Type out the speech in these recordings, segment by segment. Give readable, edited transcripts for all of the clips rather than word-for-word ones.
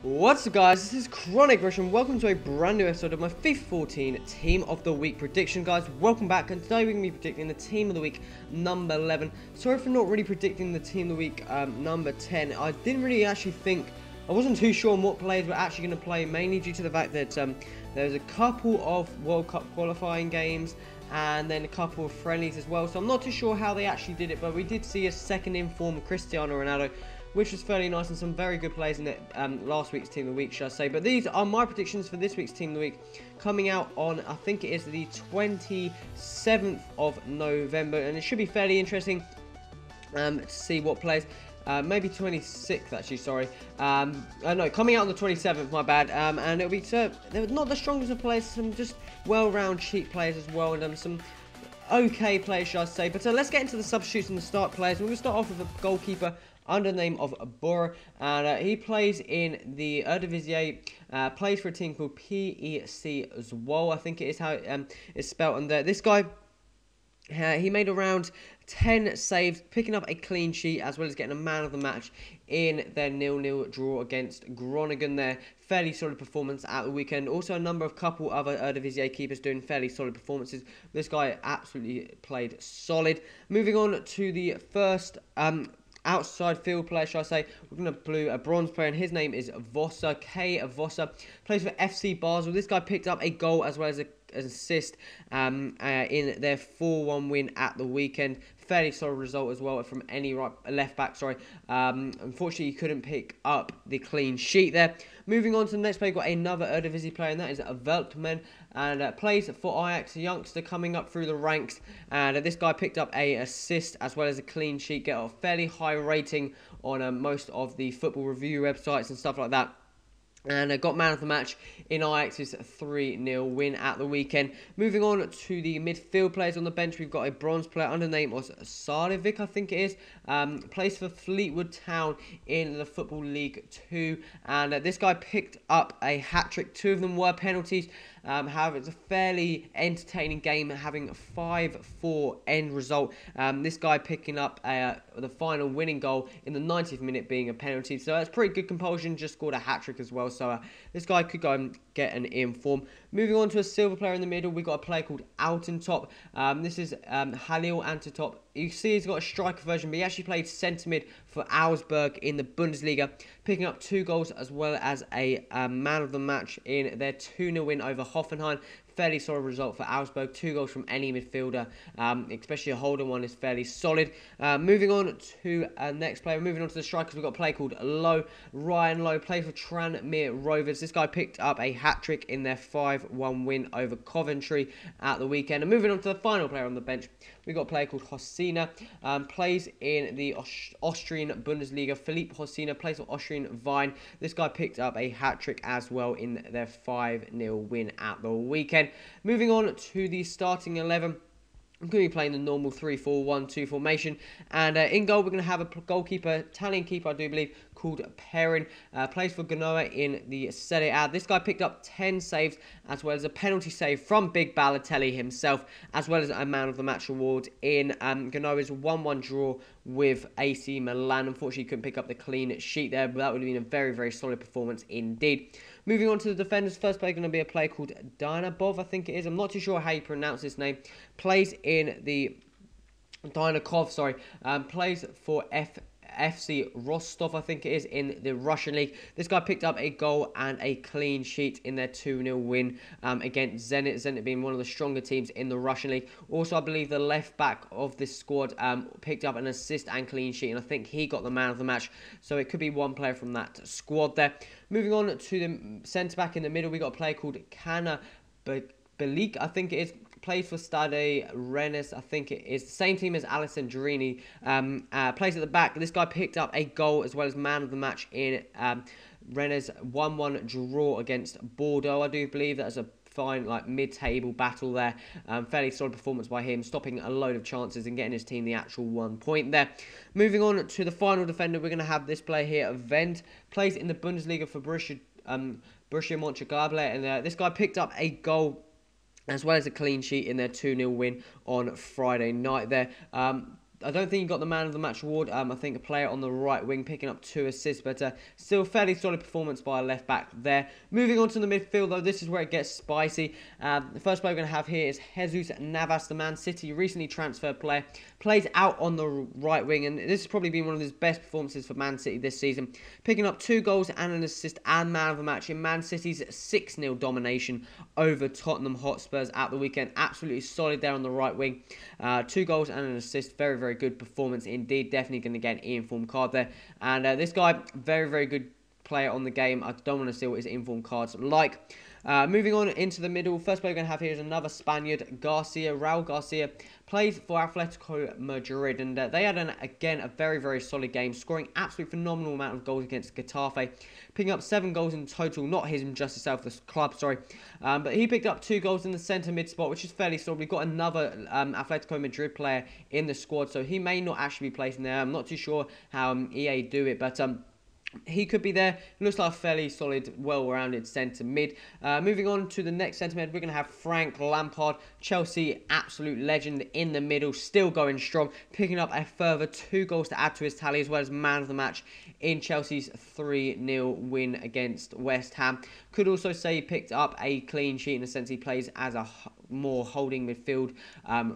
What's up guys, this is Chronic Rush and welcome to a brand new episode of my FIFA 14 Team of the Week prediction. Guys, welcome back, and today we're going to be predicting the Team of the Week number 11. Sorry for not really predicting the Team of the Week number 10. I didn't really actually think, I wasn't too sure on what players were actually going to play, mainly due to the fact that there's a couple of World Cup qualifying games and then a couple of friendlies as well. So I'm not too sure how they actually did it, but we did see a second inform Cristiano Ronaldo, which was fairly nice, and some very good players in the, last week's Team of the Week, should I say. But these are my predictions for this week's Team of the Week, coming out on, I think it is the 27th of November, and it should be fairly interesting to see what players. Maybe 26th actually, sorry. No, coming out on the 27th, my bad. And it'll be, they were not the strongest of players, some just well-round cheap players as well, and some okay players, should I say. But let's get into the substitutes and the start players. We're going to start off with a goalkeeper under the name of Bora, and he plays in the Eredivisie, plays for a team called PEC Zwolle, I think it is how it's spelled. And this guy, he made around 10 saves, picking up a clean sheet, as well as getting a man of the match in their 0-0 draw against Groningen there. Fairly solid performance at the weekend. Also a couple other Eredivisie keepers doing fairly solid performances. This guy absolutely played solid. Moving on to the first outside field player, shall I say. We're going to blue a bronze player, and his name is Vossa, K. Vossa. Plays for FC Basel. This guy picked up a goal as well as an assist in their 4-1 win at the weekend. Fairly solid result as well from any left back. Unfortunately, he couldn't pick up the clean sheet there. Moving on to the next player, got another Eredivisie player, and that is Veltman, and plays for Ajax, a youngster coming up through the ranks. And this guy picked up a assist as well as a clean sheet, get a fairly high rating on most of the football review websites and stuff like that. And got man of the match in Ajax's 3-0 win at the weekend. Moving on to the midfield players on the bench, we've got a bronze player under the name of Sardevic, I think it is. Plays for Fleetwood Town in the Football League 2. And this guy picked up a hat-trick. 2 of them were penalties. However, it's a fairly entertaining game, having a 5-4 end result. This guy picking up the final winning goal in the 90th minute being a penalty. So that's pretty good compulsion, just scored a hat-trick as well. So this guy could go and get an inform. Moving on to a silver player in the middle, we've got a player called Altentop. This is Halil Altentop. You see he's got a striker version, but he actually played centre mid for Augsburg in the Bundesliga, picking up 2 goals as well as a man of the match in their 2-0 win over Hoffenheim. Fairly solid result for Augsburg. 2 goals from any midfielder, especially a holding one, is fairly solid. Moving on to next player. Moving on to the strikers, we've got a player called Lowe. Ryan Lowe plays for Tranmere Rovers. This guy picked up a hat-trick in their 5-1 win over Coventry at the weekend. And moving on to the final player on the bench, we've got a player called Hosina. Plays in the Austrian Bundesliga. Philippe Hosina plays for Austrian Wein. This guy picked up a hat-trick as well in their 5-0 win at the weekend. Moving on to the starting 11. I'm going to be playing the normal 3-4-1-2 formation. And in goal, we're going to have a goalkeeper, Italian keeper, I do believe, called Perin. Plays for Genoa in the Serie A. This guy picked up 10 saves, as well as a penalty save from Big Balotelli himself, as well as a man of the match award in Genoa's 1-1 draw with AC Milan. Unfortunately, he couldn't pick up the clean sheet there, but that would have been a very, very solid performance indeed. Moving on to the defenders, first player going to be a player called Dynabov, I think it is. I'm not too sure how you pronounce his name. Plays in the Dynakov, sorry. Plays for FC Rostov, I think it is, in the Russian league. This guy picked up a goal and a clean sheet in their 2-0 win against Zenit. Zenit being one of the stronger teams in the Russian league. Also, I believe the left back of this squad picked up an assist and clean sheet, and I think he got the man of the match. So it could be one player from that squad there. Moving on to the centre back in the middle, we got a player called Kana Belik, I think it is. Plays for Stade Rennes, I think it is. The same team as Alessandrini. Plays at the back. This guy picked up a goal as well as man of the match in Rennes' 1-1 draw against Bordeaux. I do believe that's a fine mid-table battle there. Fairly solid performance by him, stopping a load of chances and getting his team the actual 1 point there. Moving on to the final defender, we're going to have this player here, Wendt. Plays in the Bundesliga for Borussia Mönchengladbach, and this guy picked up a goal as well as a clean sheet in their 2-0 win on Friday night there. I don't think he got the man of the match award. I think a player on the right wing picking up 2 assists, but still fairly solid performance by a left back there. Moving on to the midfield, though, this is where it gets spicy. The first player we're going to have here is Jesus Navas, the Man City recently transferred player. Plays out on the right wing, and this has probably been one of his best performances for Man City this season. Picking up 2 goals and an assist and man of the match in Man City's 6-0 domination over Tottenham Hotspurs at the weekend. Absolutely solid there on the right wing. 2 goals and an assist. Very, very good performance indeed. Definitely going to get an informed card there. And this guy, very, very good player on the game. I don't want to see what his informed cards like. Moving on into the middle, first player we're going to have here is another Spaniard, Raul Garcia, plays for Atletico Madrid, and they had, again, a very, very solid game, scoring absolutely phenomenal amount of goals against Getafe, picking up 7 goals in total, not him, just himself, the club, sorry, but he picked up 2 goals in the centre mid spot, which is fairly solid. We've got another Atletico Madrid player in the squad, so he may not actually be placed in there. I'm not too sure how EA do it, but he could be there. Looks like a fairly solid, well-rounded centre mid. Moving on to the next centre mid, we're going to have Frank Lampard, Chelsea absolute legend in the middle, still going strong, picking up a further 2 goals to add to his tally, as well as man of the match in Chelsea's 3-0 win against West Ham. Could also say he picked up a clean sheet in the sense he plays as a more holding midfield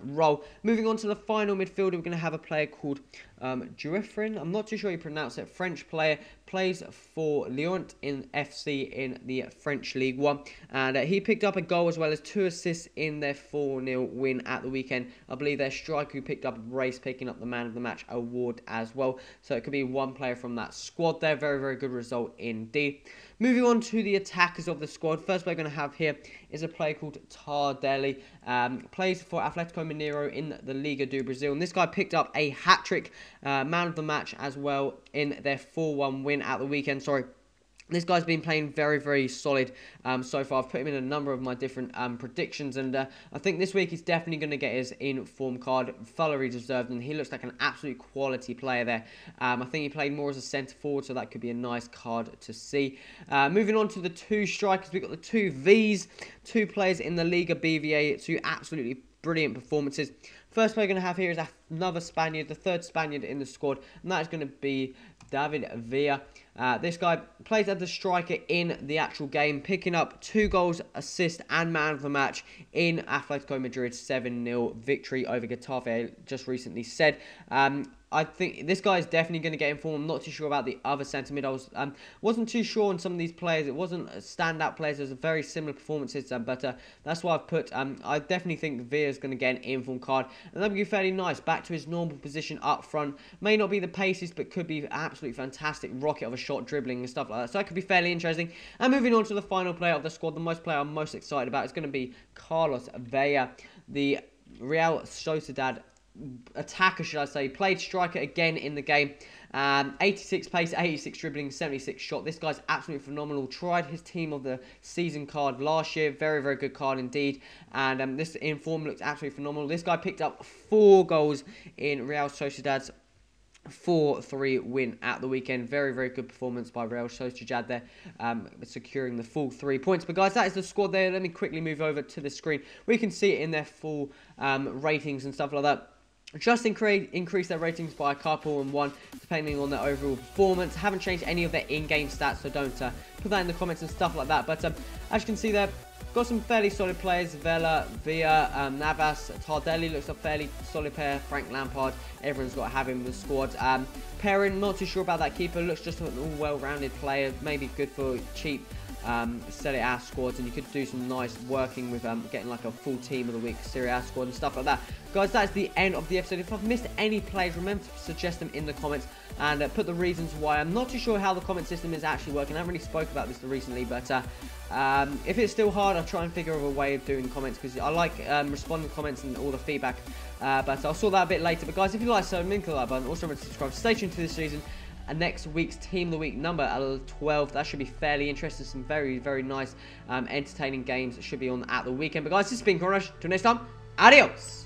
role. Moving on to the final midfielder, we're going to have a player called Juefrin. I'm not too sure you pronounce it. French player, plays for Lyon in FC in the French League 1. And he picked up a goal as well as 2 assists in their 4-0 win at the weekend. I believe their striker who picked up a brace, picking up the man of the match award as well. So it could be one player from that squad there. Very, very good result indeed. Moving on to the attackers of the squad. First player we're going to have here is a player called Tardelli. Plays for Atletico Mineiro in the Liga do Brazil. And this guy picked up a hat-trick, man of the match as well in their 4-1 win at the weekend. Sorry. This guy's been playing very, very solid so far. I've put him in a number of my different predictions, and I think this week he's definitely going to get his in-form card. Thoroughly deserved, and he looks like an absolute quality player there. I think he played more as a centre-forward, so that could be a nice card to see. Moving on to the 2 strikers, we've got the 2 Vs, 2 players in the Liga BVA, 2 absolutely brilliant performances. First player we're going to have here is another Spaniard, the 3rd Spaniard in the squad, and that is going to be David Villa. This guy plays as a striker in the actual game, picking up 2 goals, assist, and man of the match in Atletico Madrid's 7-0 victory over Getafe, just recently said. I think this guy is definitely going to get informed. I'm not too sure about the other centre mid. I wasn't too sure on some of these players. It wasn't standout players. There's very similar performances, but that's why I've put. I definitely think Villa is going to get an informed card, and that would be fairly nice. Back to his normal position up front. May not be the paces, but could be absolutely fantastic rocket of a shot, dribbling and stuff like that. So that could be fairly interesting. And moving on to the final player of the squad, the player I'm most excited about is going to be Carlos Vela, the Real Sociedad attacker, should I say. Played striker again in the game. 86 pace, 86 dribbling, 76 shot. This guy's absolutely phenomenal. Tried his team of the season card last year. Very, very good card indeed. And this in form looks absolutely phenomenal. This guy picked up 4 goals in Real Sociedad's 4-3 win at the weekend. Very, very good performance by Real Sociedad there, securing the full 3 points. But guys, that is the squad there. Let me quickly move over to the screen. We can see it in their full ratings and stuff like that. Just increase their ratings by a couple and 1, depending on their overall performance. Haven't changed any of their in-game stats, so don't put that in the comments and stuff like that. But as you can see there, got some fairly solid players. Vela, Villa, Navas, Tardelli looks a fairly solid pair. Frank Lampard, everyone's got to have him in the squad. Perrin, not too sure about that keeper. Looks just an all well-rounded player. Maybe good for cheap Serie A squads, and you could do some nice working with getting like a full team of the week Serie A squad and stuff like that. Guys, that's the end of the episode. If I've missed any players, remember to suggest them in the comments and put the reasons why. I'm not too sure how the comment system is actually working. I haven't really spoke about this recently, but if it's still hard, I'll try and figure out a way of doing comments, because I like responding to comments and all the feedback, but I'll sort that a bit later. But guys, if you like, so link the like button. Also remember to subscribe. Stay tuned to this season. And next week's Team of the Week number 12. That should be fairly interesting. Some very, very nice, entertaining games that should be on at the weekend. But guys, this has been Coronash. Till next time, adios.